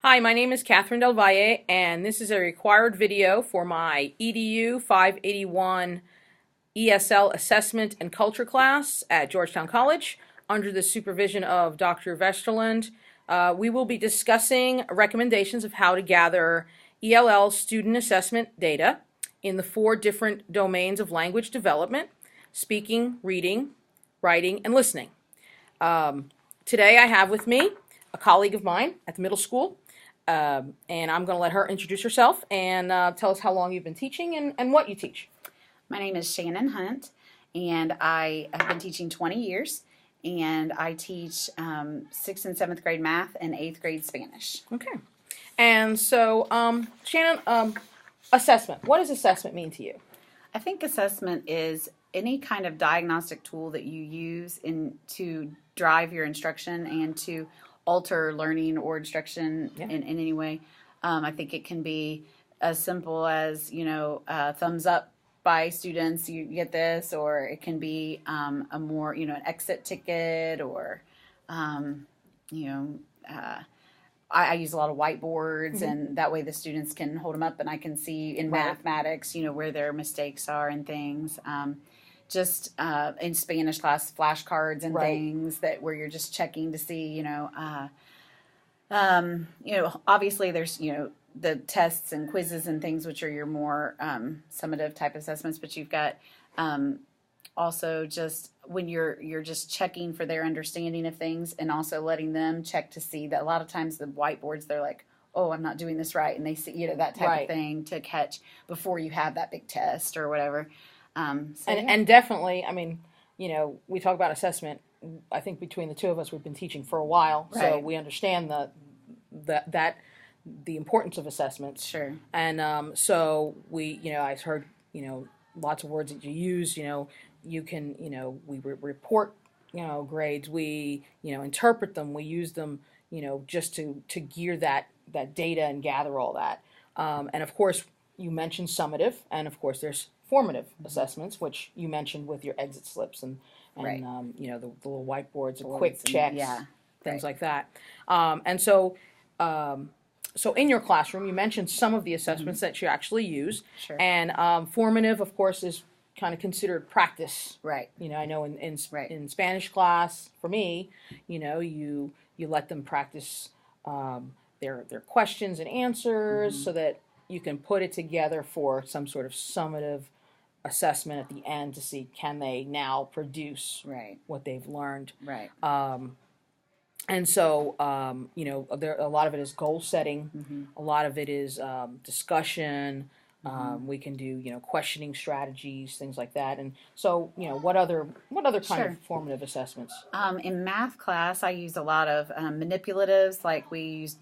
Hi, my name is Catherine Del Valle, and this is a required video for my EDU 581 ESL Assessment and Culture class at Georgetown College under the supervision of Dr. Vesterland. We will be discussing recommendations of how to gather ELL student assessment data in the 4 different domains of language development: speaking, reading, writing, and listening. Today I have with me a colleague of mine at the middle school, and I'm going to let her introduce herself and tell us how long you've been teaching and what you teach. My name is Shannon Hunt, and I have been teaching 20 years, and I teach 6th and 7th grade math and 8th grade Spanish. Okay. And so, Shannon, assessment. What does assessment mean to you? I think assessment is any kind of diagnostic tool that you use to drive your instruction and to alter learning or instruction in any way. I think it can be as simple as, thumbs up by students, you get this, or it can be a more, an exit ticket, or, I use a lot of whiteboards, and that way the students can hold them up and I can see in mathematics, where their mistakes are and things. Just in Spanish class, flashcards and things where you're just checking to see, obviously there's, the tests and quizzes and things, which are your more summative type assessments, but you've got also just when you're just checking for their understanding of things, and also letting them check to see that a lot of times the whiteboards, they're like, oh, I'm not doing this right, and they see, that type of thing to catch before you have that big test or whatever. And definitely, we talk about assessment. I think between the two of us, we've been teaching for a while, so we understand the importance of assessments. Sure. And so I've heard lots of words that you use. You can we report grades. We interpret them. We use them just to gear that data and gather all that. And of course, you mentioned summative, and of course there's formative assessments, which you mentioned with your exit slips and the little whiteboards, the quick checks, things like that. And so in your classroom, you mentioned some of the assessments that you actually use. Sure. And formative, of course, is kind of considered practice. Right. I know in Spanish class, for me, you let them practice their questions and answers so that you can put it together for some sort of summative assessment at the end to see, can they now produce what they've learned. Right. And so, a lot of it is goal setting. A lot of it is discussion. We can do, questioning strategies, things like that. And so, what other kind of formative assessments? In math class, I use a lot of manipulatives. Like we used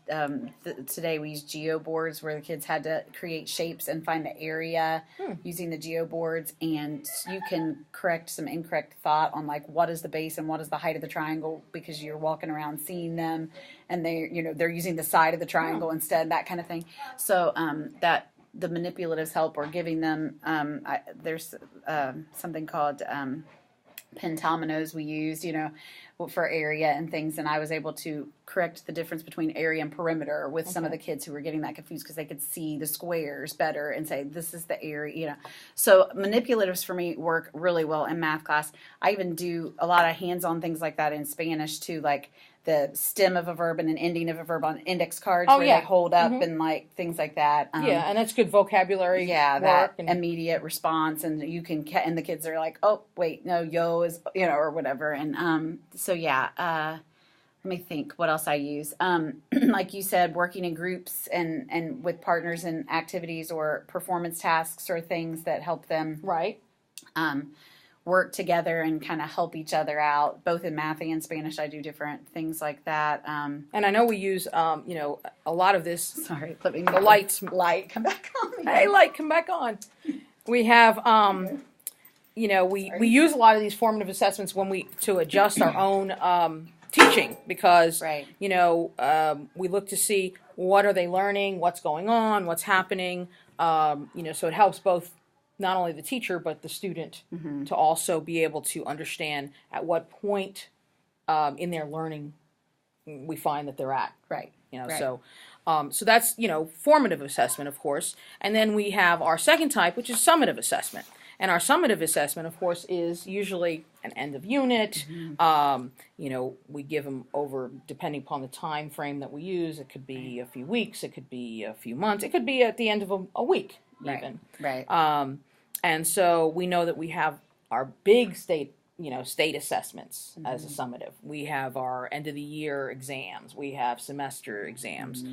today, we used geo boards where the kids had to create shapes and find the area using the geo boards. And you can correct some incorrect thought on like what is the base and what is the height of the triangle, because you're walking around seeing them, and they're using the side of the triangle instead, that kind of thing. So the manipulatives help, or giving them, there's something called pentominoes we used, for area and things, and I was able to correct the difference between area and perimeter with some of the kids who were getting that confused, because they could see the squares better and say, this is the area, So manipulatives for me work really well in math class. I even do a lot of hands-on things like that in Spanish too, like the stem of a verb and an ending of a verb on index cards where they hold up and like things like that. And that's good vocabulary. Yeah, that immediate response, and you can and the kids are like, oh wait, no, yo is or whatever, and let me think what else I use. Like you said, working in groups and with partners in activities or performance tasks or things that help them work together and kind of help each other out, both in math and Spanish. I do different things like that. And I know we use, a lot of this. Sorry, let me the light come back on. Hey, light, come back on. We have, we use a lot of these formative assessments to adjust our own teaching, because we look to see what are they learning, what's going on, what's happening. So it helps both not only the teacher but the student to also be able to understand at what point in their learning we find that they're at. Right. So So that's, formative assessment, of course. And then we have our second type, which is summative assessment. And our summative assessment, of course, is usually an end of unit. We give them over, depending upon the time frame that we use. It could be a few weeks. It could be a few months. It could be at the end of a week, even. Right. And so we know that we have our big state assessments as a summative. We have our end of the year exams. We have semester exams.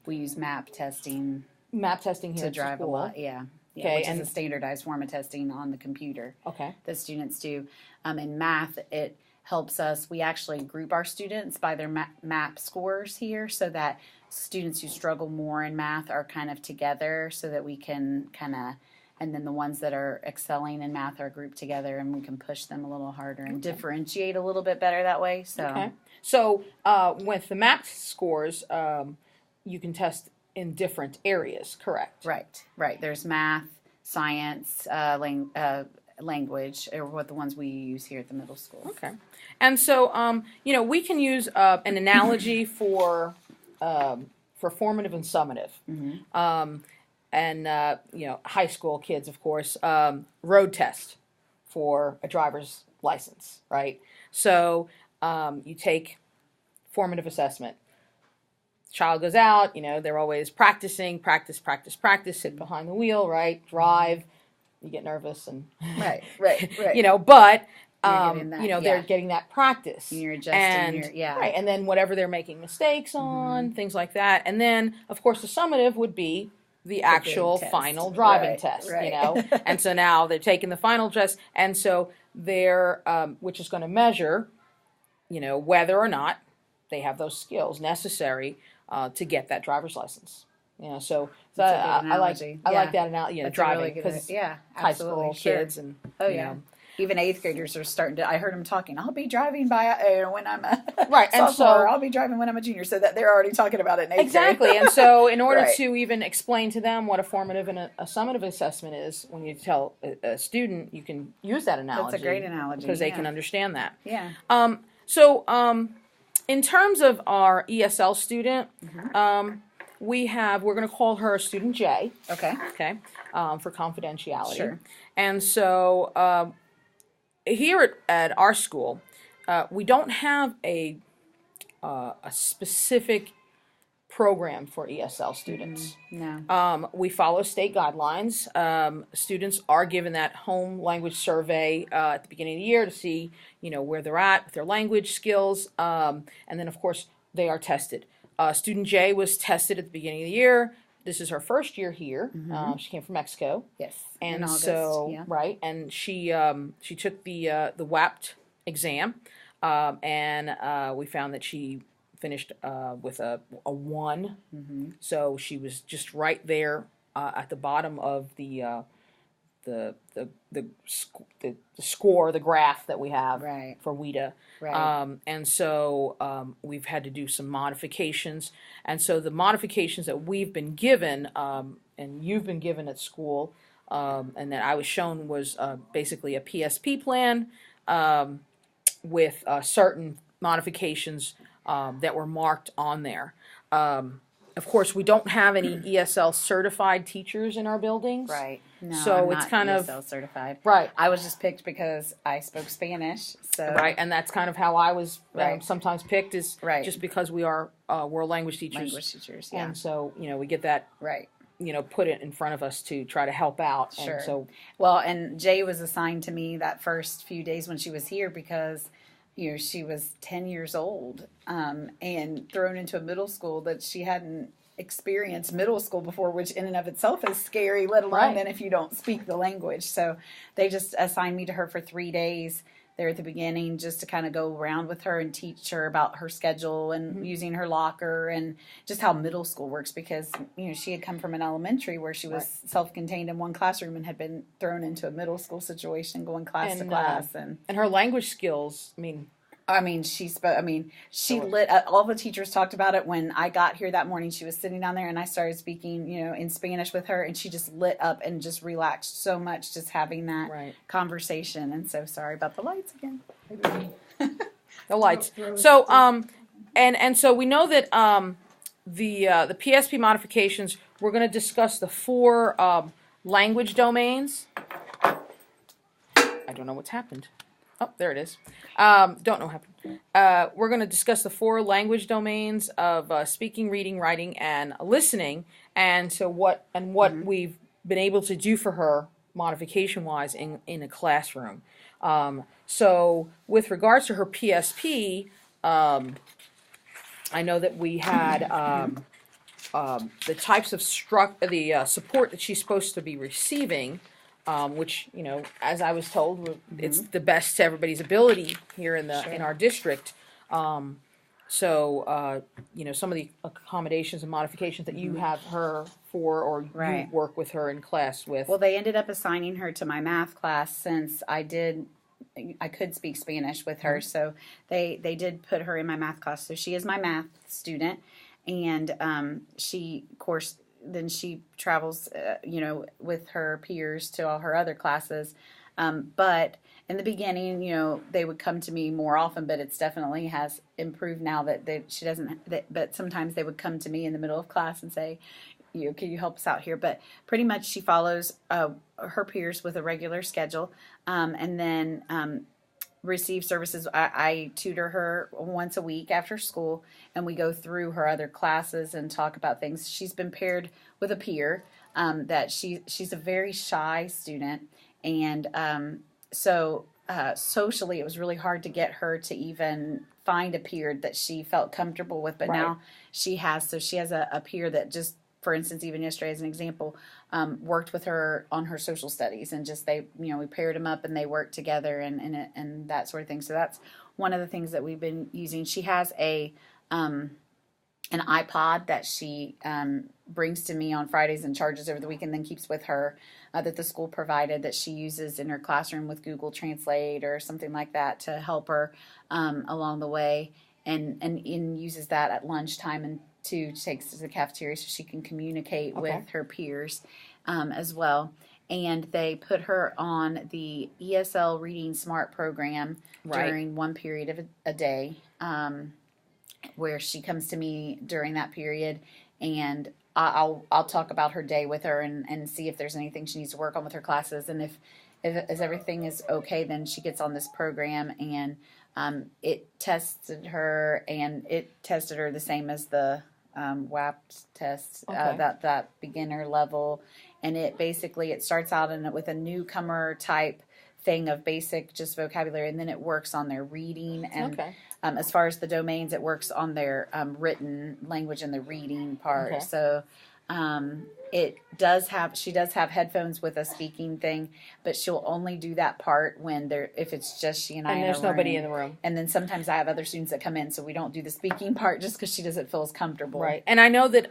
We use map testing. Map testing here to at drive school. a lot. Yeah. Okay, which is a standardized form of testing on the computer. Okay. That students do. In math, it helps us. We actually group our students by their map scores here, so that students who struggle more in math are kind of together, so that we can and then the ones that are excelling in math are grouped together, and we can push them a little harder and differentiate a little bit better that way. So with the map scores, you can test in different areas, correct? Right. There's math, science, language, or what the ones we use here at the middle school. Okay. And so, we can use an analogy for formative and summative. High school kids, of course, road test for a driver's license, right? So you take formative assessment. Child goes out, they're always practicing, practice, sit behind the wheel, right? Drive, you get nervous and right. But that, they're getting that practice. And you're adjusting right, and then whatever they're making mistakes on, things like that. And then of course the summative would be the actual final driving test, And so now they're taking the final test, and so they're which is going to measure, whether or not they have those skills necessary to get that driver's license. So I like that analogy. Driving, because high school kids and even 8th graders are starting to. I heard them talking. I'll be driving by when I'm a right, sophomore. And so I'll be driving when I'm a junior. So that they're already talking about it in 8th grade. And so in order to even explain to them what a formative and a summative assessment is, when you tell a student, you can use that analogy. That's a great analogy because they can understand that. Yeah. In terms of our ESL student, we're going to call her student J. Okay. Okay. For confidentiality. Sure. And so here at our school, we don't have a specific program for ESL students. No. We follow state guidelines. Students are given that home language survey at the beginning of the year to see, where they're at with their language skills, and then of course they are tested. Student J was tested at the beginning of the year. This is her first year here. She came from Mexico. Yes. And in August, so right, and she took the WAPT exam, and we found that she finished with a 1. So she was just right there at the bottom of the score, the graph that we have for WIDA. Right. And so we've had to do some modifications. And so the modifications that we've been given, and you've been given at school, and that I was shown, was basically a PSP plan with certain modifications that were marked on there. Of course, we don't have any ESL certified teachers in our buildings. Right. No, so I'm it's not kind ESL of certified. Right. I was just picked because I spoke Spanish. So right, and that's kind of how I was sometimes picked, is just because we are world language teachers. Language teachers, yeah. And so we get that put it in front of us to try to help out. Sure. And so and Jay was assigned to me that first few days when she was here because she was 10 years old and thrown into a middle school that she hadn't experienced middle school before, which in and of itself is scary, let alone then if you don't speak the language. So they just assigned me to her for 3 days there at the beginning, just to kind of go around with her and teach her about her schedule and using her locker and just how middle school works, because she had come from an elementary where she was self-contained in one classroom and had been thrown into a middle school situation, going class to class, and her language skills. She lit up. All the teachers talked about it when I got here that morning. She was sitting down there and I started speaking, in Spanish with her, and she just lit up and just relaxed so much just having that conversation. And so sorry about the lights again. The lights. So, and so we know that the PSP modifications, we're going to discuss the 4 language domains. I don't know what's happened. Oh, there it is. Don't know what happened. We're going to discuss the 4 language domains of speaking, reading, writing, and listening, and so what we've been able to do for her modification-wise in a classroom. So with regards to her PSP, I know that we had the types of support that she's supposed to be receiving, which, as I was told, it's the best to everybody's ability here in our district. So some of the accommodations and modifications that you have her for, or you work with her in class with. Well, they ended up assigning her to my math class since I could speak Spanish with her, so they did put her in my math class. So she is my math student, and she, of course, then she travels, with her peers to all her other classes. But in the beginning, they would come to me more often, but it's definitely has improved now that she doesn't. But sometimes they would come to me in the middle of class and say, can you help us out here? But pretty much she follows her peers with a regular schedule, and then receive services. I tutor her once a week after school, and we go through her other classes and talk about things. She's been paired with a peer that she's a very shy student, and so socially it was really hard to get her to even find a peer that she felt comfortable with. But now she has a peer that just, for instance, even yesterday as an example, worked with her on her social studies, and just we paired them up and they worked together and that sort of thing. So that's one of the things that we've been using. She has an iPod that she brings to me on Fridays and charges over the weekend, then keeps with her, that the school provided, that she uses in her classroom with Google Translate or something like that to help her along the way, and uses that at lunchtime, and takes to the cafeteria so she can communicate with her peers as well. And they put her on the ESL Reading Smart program during one period of a day, where she comes to me during that period, and I'll talk about her day with her and see if there's anything she needs to work on with her classes, and if everything is okay, then she gets on this program, and it tested her the same as the WAP test, that beginner level, and it starts out with a newcomer type thing of basic just vocabulary, and then it works on their reading, and as far as the domains, it works on their written language and the reading part. So she does have headphones with a speaking thing, but she'll only do that part if it's just she and I. And there's nobody in the room. And then sometimes I have other students that come in, so we don't do the speaking part just because she doesn't feel as comfortable. Right. And I know that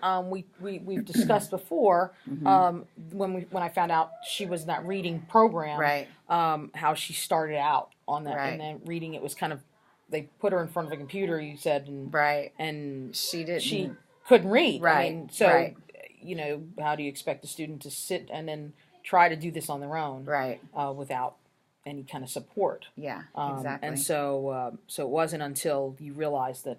we've discussed before, when I found out she was in that reading program, how she started out on that, and then reading, it was kind of, they put her in front of a computer, you said, and she couldn't read. I mean, so how do you expect a student to sit and then try to do this on their own, without any kind of support? Yeah, exactly. And so it wasn't until you realized that,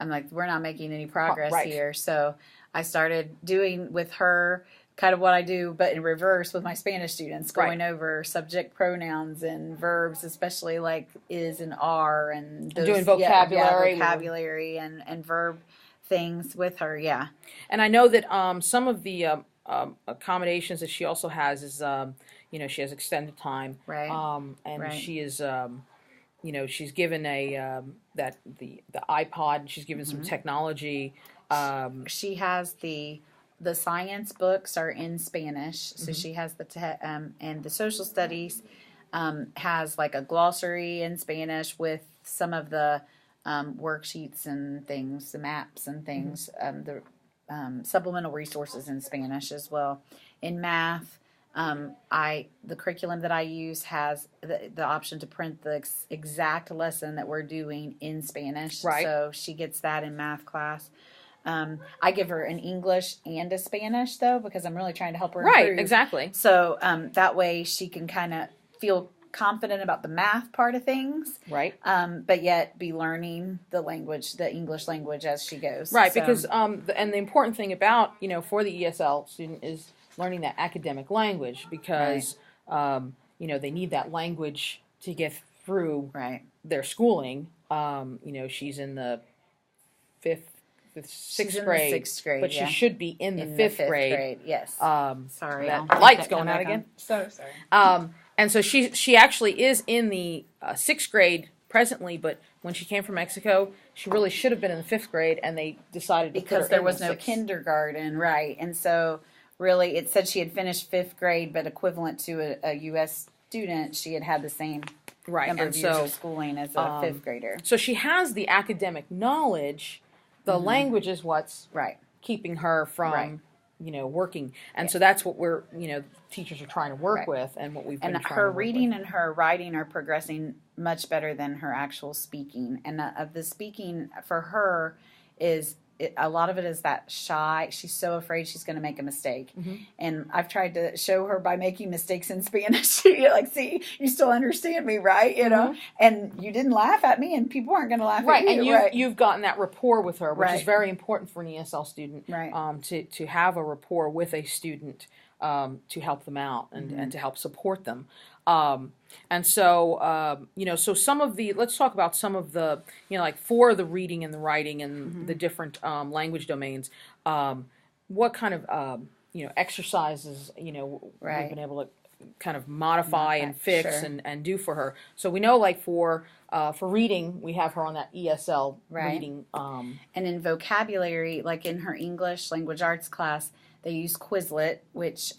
I'm like, we're not making any progress here. So I started doing with her kind of what I do, but in reverse with my Spanish students, going over subject pronouns and verbs, especially like is and are, and those, doing vocabulary, vocabulary and verb things with her. Yeah. And I know that some of the accommodations that she also has is, she has extended time, and she is, she's given the iPod. She's given some technology. She has the science books are in Spanish, so she has and the social studies has like a glossary in Spanish with some of the worksheets and things, the maps and things, the supplemental resources in Spanish as well. In math, the curriculum that I use has the option to print the exact lesson that we're doing in Spanish, so she gets that in math class. I give her an English and a Spanish, though, because I'm really trying to help her improve. Exactly. So that way she can kind of feel confident about the math part of things, Right. but yet be learning the language, the English language as she goes. Right, So, because and the important thing about for the ESL student is learning that academic language because they need that language to get through right. their schooling. She's in the sixth grade, sixth grade, but she should be in the fifth grade. Yes. Sorry, that I'll light's that going out back again. on. So sorry. And so she actually is in the sixth grade presently, but when she came from Mexico, she really should have been in the fifth grade, and they decided to put Because her there in was the no sixth. kindergarten, right? And so, really, it said she had finished fifth grade, but equivalent to a U.S. student, she had had the same Right, number and of years so of schooling as a fifth grader. so she has the academic knowledge. The language is what's Right. keeping her from Right. working, and so that's what we're teachers are trying to work Right. with, and what we've been And trying her to work reading with. and her writing are progressing much better than her actual speaking. And of the speaking for her is a lot of it is that shy. She's so afraid she's going to make a mistake. And I've tried to show her by making mistakes in Spanish. You're like, see, you still understand me, right? And you didn't laugh at me, and people aren't going to laugh Right, at you. and you've gotten that rapport with her, which is Right. very important for an ESL student. Right. To have a rapport with a student to help them out and to help support them. And so, so some of let's talk about some of the, like for the reading and the writing and the different language domains, what kind of, exercises, Right. we've been able to kind of modify and fix Sure. and do for her. So we know, like for reading, we have her on that ESL Right. reading. And in vocabulary, like in her English language arts class, they use Quizlet, which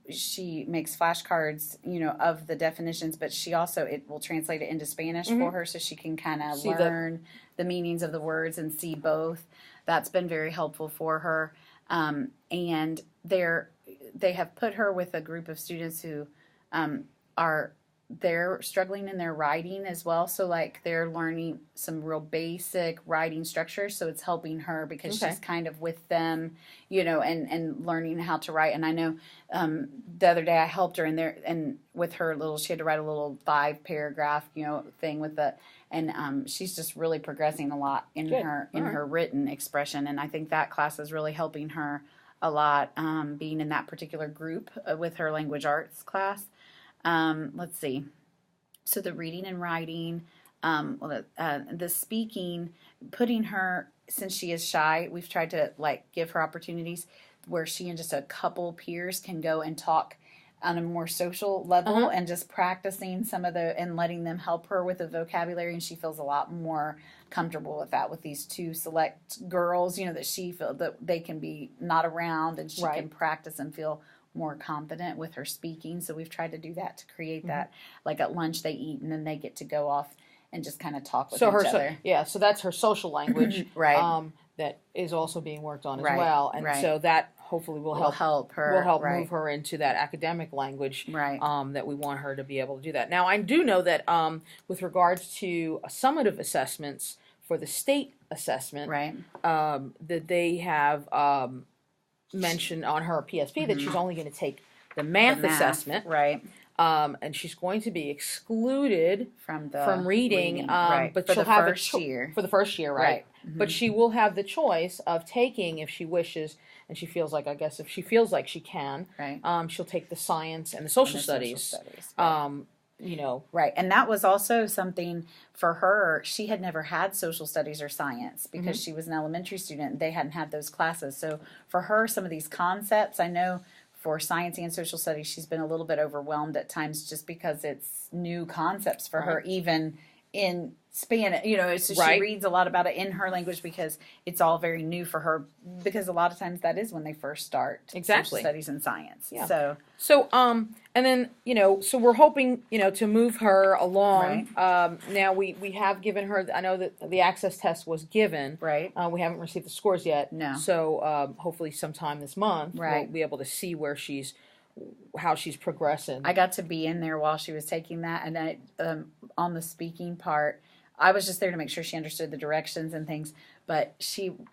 she makes flashcards, of the definitions, but she also, it will translate it into Spanish for her so she can kind of learn the meanings of the words and see both. That's been very helpful for her. And they have put her with a group of students who they're struggling in their writing as well. So like they're learning some real basic writing structure. So it's helping her because she's kind of with them, and learning how to write. And I know the other day I helped her and with her she had to write a little 5-paragraph, thing with and she's just really progressing a lot in her written expression. And I think that class is really helping her a lot, being in that particular group with her language arts class. Let's see. So the reading and writing, the speaking, putting her, since she is shy, we've tried to give her opportunities where she and just a couple peers can go and talk on a more social level and just practicing some of and letting them help her with the vocabulary. And she feels a lot more comfortable with that with these two select girls, that she feels that they can be not around and she can practice and feel more confident with her speaking. So we've tried to do that to create that, like at lunch they eat and then they get to go off and just kind of talk with each other. So that's her social language, right? That is also being worked on as Right, well, and right. so that hopefully will help her. Will help right. move her into that academic language, Right. That we want her to be able to do that. Now I do know that with regards to summative assessments for the state assessment, Right. That they have mentioned on her PSP that she's only going to take the math assessment, right? And she's going to be excluded from reading, right. but for she'll the have first year. for the first year, right? But she will have the choice of taking, if she wishes, and she feels like, I guess, if she feels like she can, Right. She'll take the science and the social studies. Right. Right. And that was also something for her. She had never had social studies or science because she was an elementary student and they hadn't had those classes. So for her, some of these concepts, I know for science and social studies, she's been a little bit overwhelmed at times just because it's new concepts for her, even in Spanish. So she reads a lot about it in her language because it's all very new for her, because a lot of times that is when they first start social studies and science. Yeah. So and then, so we're hoping, to move her along. Right. Now we have given her, I know that the access test was given. Right. We haven't received the scores yet. No. So hopefully sometime this month we'll be able to see how she's progressing. I got to be in there while she was taking that, and I, on the speaking part, I was just there to make sure she understood the directions and things. But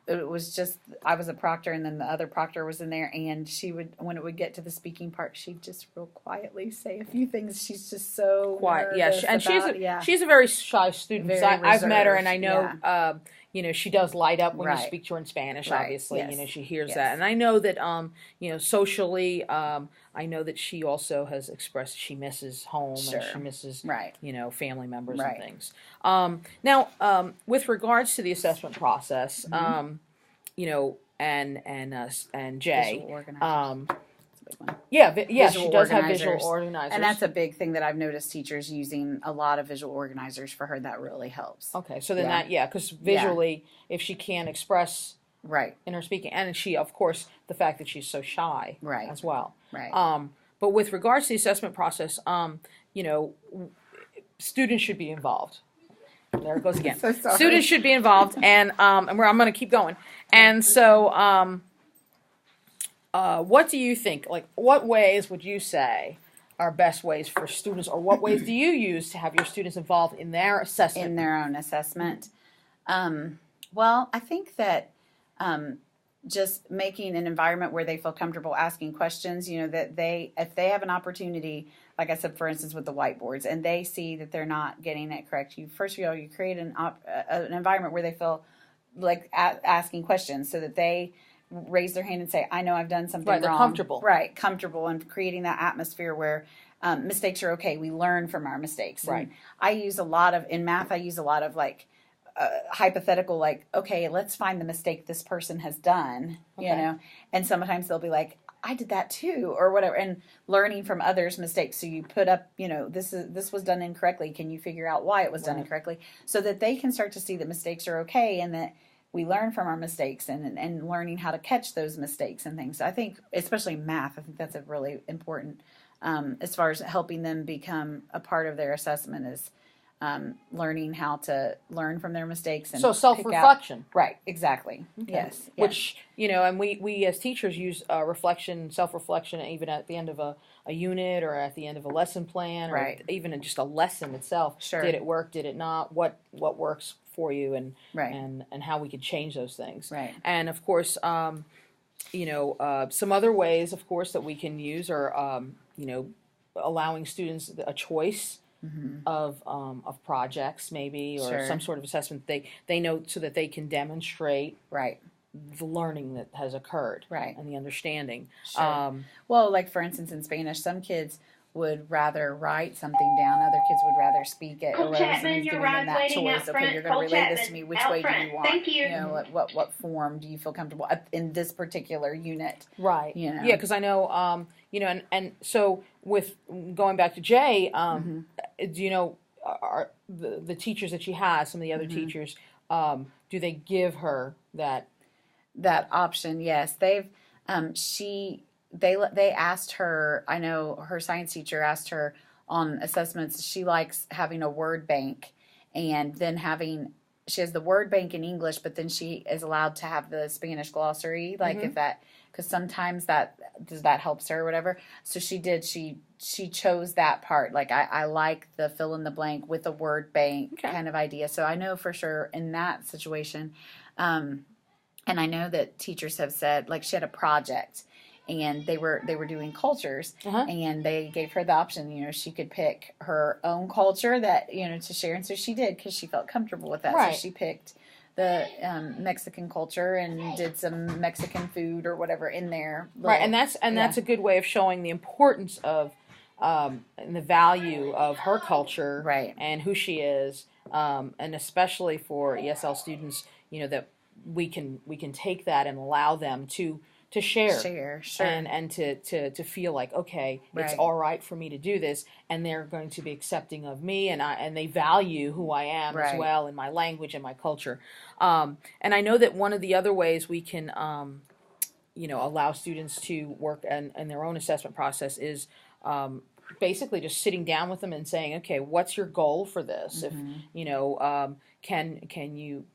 it was just, I was a proctor, and then the other proctor was in there, and when it would get to the speaking part, she'd just real quietly say a few things. She's just so Quiet, yeah, nervous she's a very shy student. Very I've met her, and I reserved, know, she does light up when you Right. speak to her in Spanish. Right, Obviously, yes, she hears yes. that, and I know that, socially, I know that she also has expressed she misses home Sure. and she misses, Right. family members Right. and things. Now, with regards to the assessment process, and Jay, Visual organizers. That's a big one. yeah, Visual she does have visual organizers. organizers, And that's a big thing that I've noticed teachers using a lot of visual organizers for her. That really helps. okay. So then Yeah. because visually, if she can't express Right. in her speaking, and she, of course, the fact that she's so shy, Right. as well. Right. But with regards to the assessment process, students should be involved. There it goes again. So sorry. Students should be involved, and I'm going to keep going. And so, what do you think? Like, what ways would you say are best ways for students, or what ways do you use to have your students involved in their assessment? In their own assessment. Well, I think that just making an environment where they feel comfortable asking questions, that if they have an opportunity, like I said, for instance, with the whiteboards, and they see that they're not getting it correct, you create an environment where they feel like asking questions, so that they raise their hand and say, I know I've done something Right, they're wrong. comfortable. Right, comfortable, and creating that atmosphere where mistakes are okay. We learn from our mistakes. Right. And in math, I use a lot of hypothetical, like, okay, let's find the mistake this person has done, Okay. and sometimes they'll be like, I did that too, or whatever, and learning from others' mistakes. So you put up, this was done incorrectly. Can you figure out why it was done Right. incorrectly, so that they can start to see that mistakes are okay, and that we learn from our mistakes, and learning how to catch those mistakes and things. So I think, especially math, I think that's a really important, as far as helping them become a part of their assessment, is learning how to learn from their mistakes. And So self-reflection. Right, exactly. Okay. Yes. Which, and we as teachers use reflection, self-reflection, even at the end of a unit, or at the end of a lesson plan, or Right. even in just a lesson itself. Sure. Did it work? Did it not? What works for you, and Right. and how we could change those things. Right. And of course, some other ways, of course, that we can use are, allowing students a choice. Mm-hmm. Of projects, maybe, or Sure. some sort of assessment they know, so that they can demonstrate Right. the learning that has occurred, Right. and the understanding. Sure. Well, like for instance, in Spanish, some kids would rather write something down. Other kids would rather speak it. Cole Or whatever. Chapman, Somebody's your giving them ride's that waiting out choice. front. Okay, you're going to Cole relay this to Chapman, me. Which out way do front. you want? Thank you. What form do you feel comfortable in this particular unit? Right. You know. Yeah, because I know, and so with going back to Jay, Mm-hmm. do you know, are the teachers that she has, some of the other Mm-hmm. teachers, do they give her that? That option, yes. They asked her. I know her science teacher asked her on assessments. She likes having a word bank, and then she has the word bank in English, but then she is allowed to have the Spanish glossary, like Mm-hmm. if that, because sometimes that helps her or whatever. So she did. She chose that part. Like I like the fill in the blank with a word bank Okay. kind of idea. So I know for sure in that situation. And I know that teachers have said, like, she had a project, and they were doing cultures, Uh-huh. and they gave her the option, she could pick her own culture that, to share. And so she did, because she felt comfortable with that. Right. So she picked the Mexican culture and did some Mexican food or whatever in there. Right, and that's a good way of showing the importance of and the value of her culture, Right. and who she is, and especially for ESL students, that we can take that and allow them to share, Sure. and to feel like, okay, it's Right. all right for me to do this, and they're going to be accepting of me, and they value who I am as Right. well, in my language and my culture. And I know that one of the other ways we can allow students to work in their own assessment process is basically just sitting down with them and saying, okay, what's your goal for this? Mm-hmm. If can you,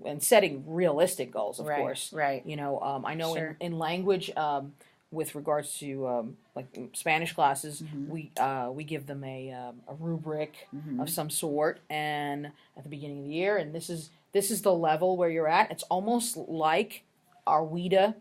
and setting realistic goals, of Right, course. right. I know Sure. in language, with regards to like Spanish classes, Mm-hmm. we give them a rubric Mm-hmm. of some sort, and at the beginning of the year, and this is this is the level where you're at. It's almost like our WIDA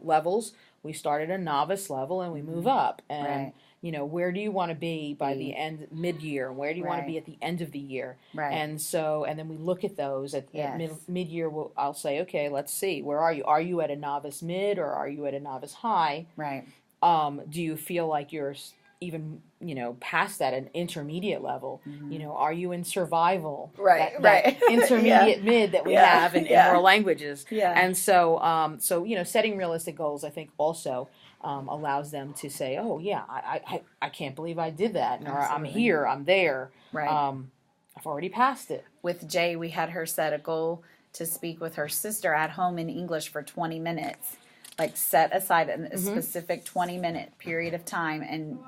levels. We start at a novice level and we move up. And, Right. you know, where do you want to be by the end, mid-year? Where do you want to be at the end of the year? Right. And so, and then we look at those at Yes. mid-year. I'll say, okay, let's see. Where are you? Are you at a novice mid or are you at a novice high? Right. Do you feel like you're even, you know, past that, an intermediate level? You know, are you in survival? Right, That right. intermediate mid that we have in more languages. Yeah. And so, so, you know, setting realistic goals, I think also allows them to say, oh yeah, I can't believe I did that. Or I'm here, I'm there. Right. I've already passed it. With Jay, we had her set a goal to speak with her sister at home in English for 20 minutes. Like set aside a specific 20-minute period of time and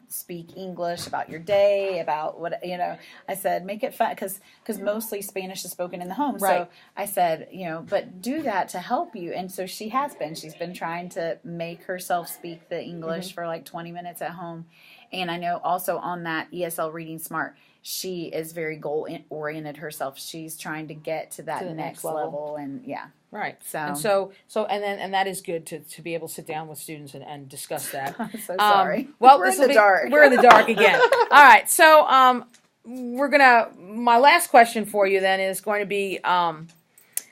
speak English about your day, about what, you know. I said, make it fun, because mostly Spanish is spoken in the home. Right. So I said, you know, but do that to help you. And so she's been trying to make herself speak the English for like 20 minutes at home. And I know also on that ESL Reading Smart, she is very goal oriented herself. She's trying to get to that next level. And Right. So And that is good to be able to sit down with students and discuss that. I'm so sorry. Well, We're in the dark. We're in the dark again. All right. So my last question for you then is going to be,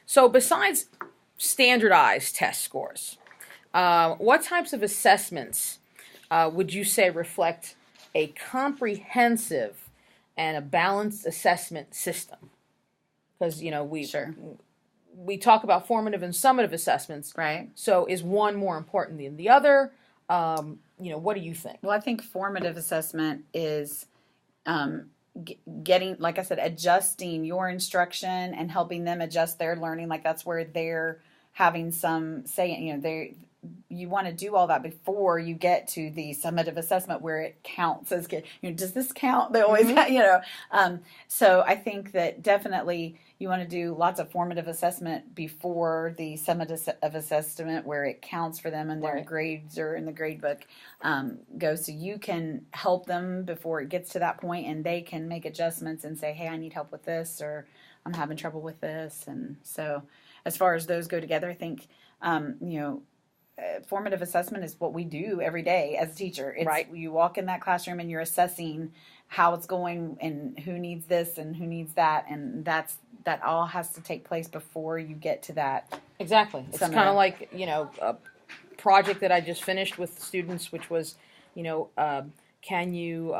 so besides standardized test scores, what types of assessments would you say reflect a comprehensive and a balanced assessment system? Because, you know, we talk about formative and summative assessments. Right. So is one more important than the other? You know, what do you think? Well, I think formative assessment is getting, like I said, adjusting your instruction and helping them adjust their learning. Like that's where they're having some say, you know, you want to do all that before you get to the summative assessment where it counts as good. You know, does this count? They always, you know. So I think that definitely you want to do lots of formative assessment before the summative assessment where it counts for them and their grades or in the grade book goes. So you can help them before it gets to that point, and they can make adjustments and say, hey, I need help with this, or I'm having trouble with this. And so as far as those go together, I think, you know, formative assessment is what we do every day as a teacher. It's you walk in that classroom and you're assessing how it's going and who needs this and who needs that, and that all has to take place before you get to that. Exactly. It's kind of like, you know, a project that I just finished with students, which was, you know, can you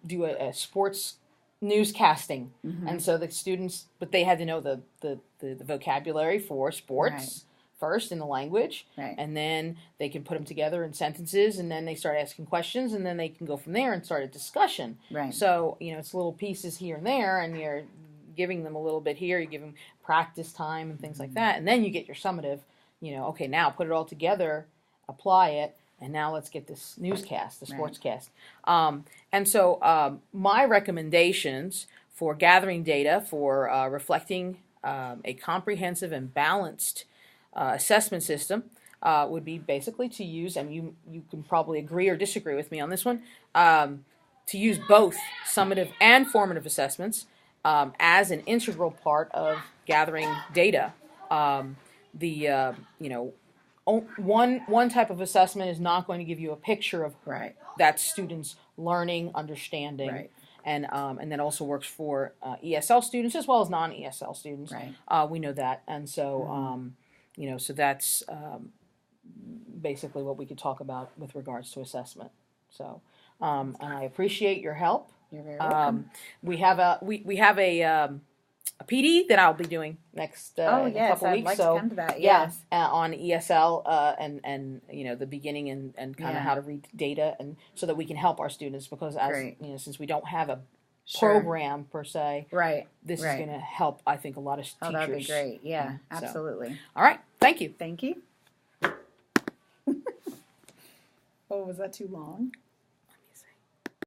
do a sports newscasting? And so the students, but they had to know the vocabulary for sports first in the language, and then they can put them together in sentences, and then they start asking questions, and then they can go from there and start a discussion. So, you know, it's little pieces here and there, and you're giving them a little bit here, you give them practice time and things like that, and then you get your summative, you know, okay, now put it all together, apply it, and now let's get this newscast, the sportscast. And so my recommendations for gathering data, for reflecting a comprehensive and balanced assessment system would be basically to use, and you can probably agree or disagree with me on this one, to use both summative and formative assessments as an integral part of gathering data. You know, one type of assessment is not going to give you a picture of that student's learning, understanding, and that also works for ESL students as well as non-ESL students. We know that, and so you know, so that's basically what we could talk about with regards to assessment. So, and I appreciate your help. You're very welcome. We have a PD that I'll be doing next in a couple I'd weeks. like so to come to that. Yes. On ESL and you know, the beginning and kind of how to read data, and so that we can help our students, because as you know, since we don't have a program per se, this is going to help, I think, a lot of teachers. Oh, that'd be great. Yeah, absolutely. So. All right, thank you. Thank you. Oh, was that too long?